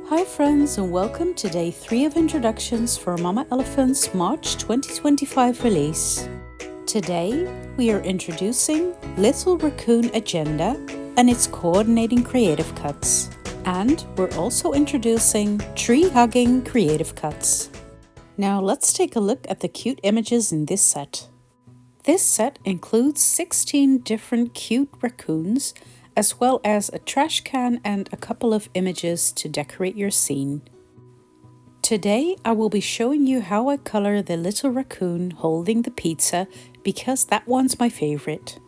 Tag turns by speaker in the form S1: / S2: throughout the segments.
S1: Hi friends, and welcome to day 3 of introductions for Mama Elephant's March 2025 release. Today we are introducing Little Raccoon Agenda and its coordinating creative cuts. And we're also introducing Tree Hugging Creative Cuts. Now let's take a look at the cute images in this set. This set includes 16 different cute raccoons, as well as a trash can and a couple of images to decorate your scene. Today I will be showing you how I color the little raccoon holding the pizza because that one's my favorite.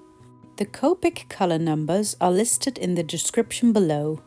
S1: The Copic color numbers are listed in the description below.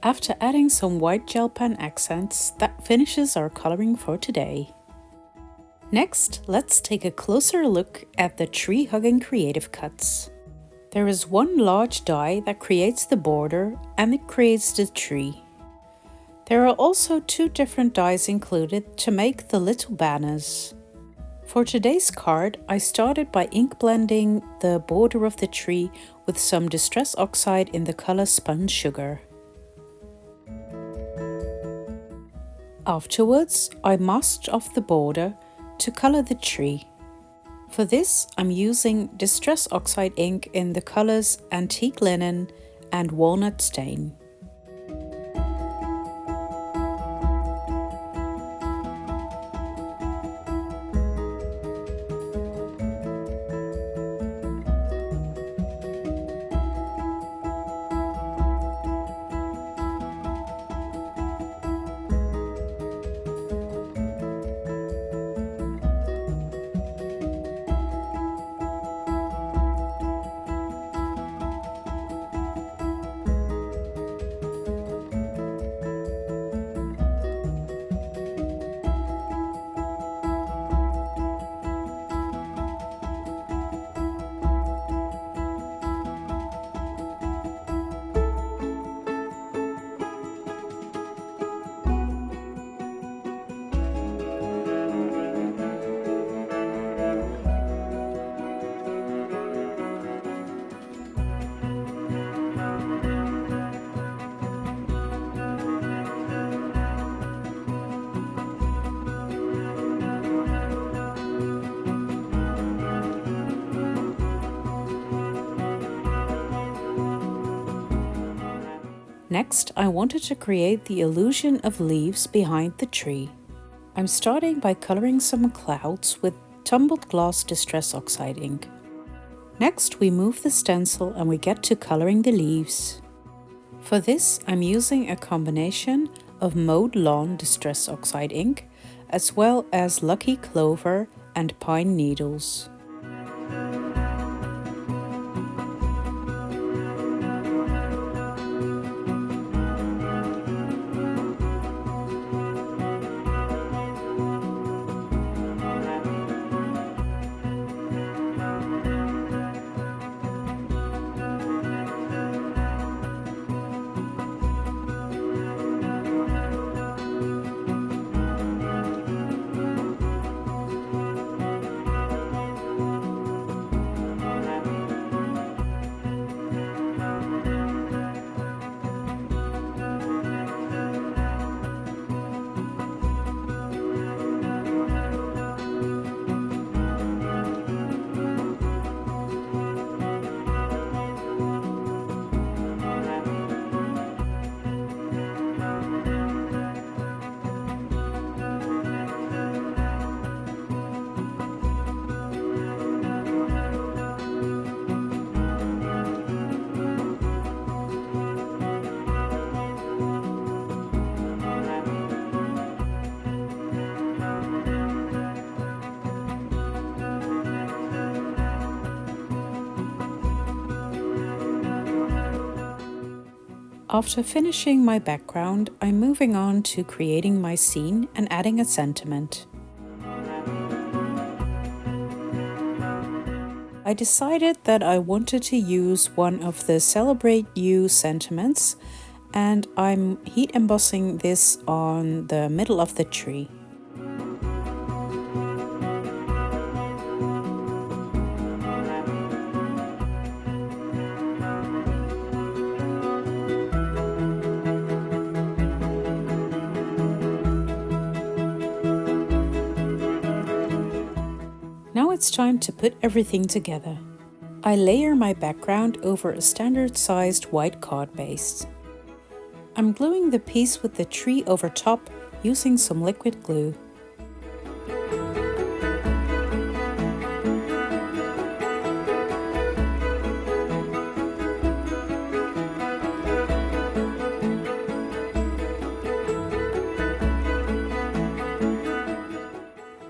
S1: After adding some white gel pen accents, that finishes our coloring for today. Next, let's take a closer look at the tree hugging creative cuts. There is one large die that creates the border and it creates the tree. There are also 2 different dies included to make the little banners. For today's card, I started by ink blending the border of the tree with some Distress Oxide in the color Spun Sugar. Afterwards, I masked off the border to color the tree. For this, I'm using Distress Oxide ink in the colors Antique Linen and Walnut Stain. Next, I wanted to create the illusion of leaves behind the tree. I'm starting by coloring some clouds with tumbled gloss Distress Oxide ink. Next, we move the stencil and we get to coloring the leaves. For this, I'm using a combination of Mowed Lawn Distress Oxide ink, as well as Lucky Clover and Pine Needles. After finishing my background, I'm moving on to creating my scene and adding a sentiment. I decided that I wanted to use one of the Celebrate You sentiments, and I'm heat embossing this on the middle of the tree. Now it's time to put everything together. I layer my background over a standard-sized white card base. I'm gluing the piece with the tree over top using some liquid glue.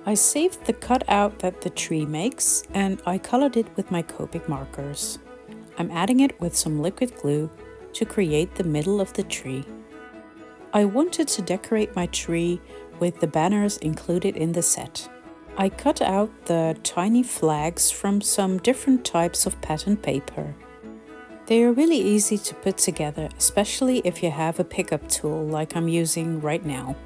S1: I saved the cutout that the tree makes and I colored it with my Copic markers. I'm adding it with some liquid glue to create the middle of the tree. I wanted to decorate my tree with the banners included in the set. I cut out the tiny flags from some different types of pattern paper. They are really easy to put together, especially if you have a pickup tool like I'm using right now.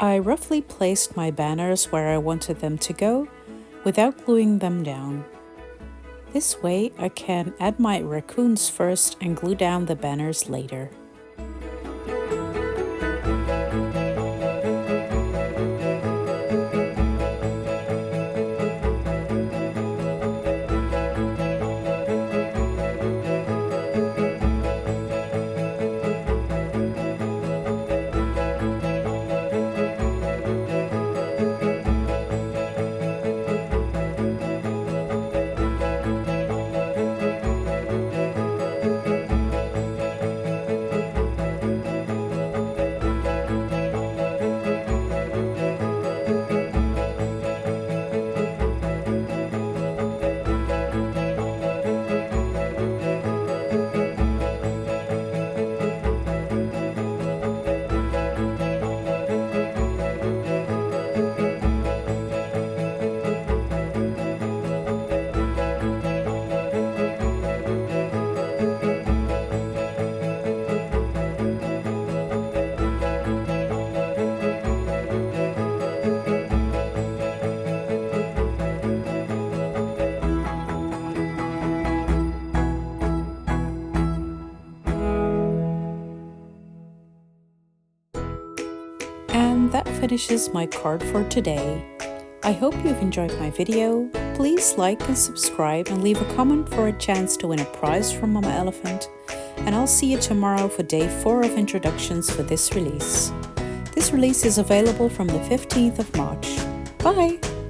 S1: I roughly placed my banners where I wanted them to go without gluing them down. This way I can add my raccoons first and glue down the banners later. And that finishes my card for today. I hope you've enjoyed my video. Please like and subscribe and leave a comment for a chance to win a prize from Mama Elephant. And I'll see you tomorrow for day 4 of introductions for this release. This release is available from the 15th of March. Bye!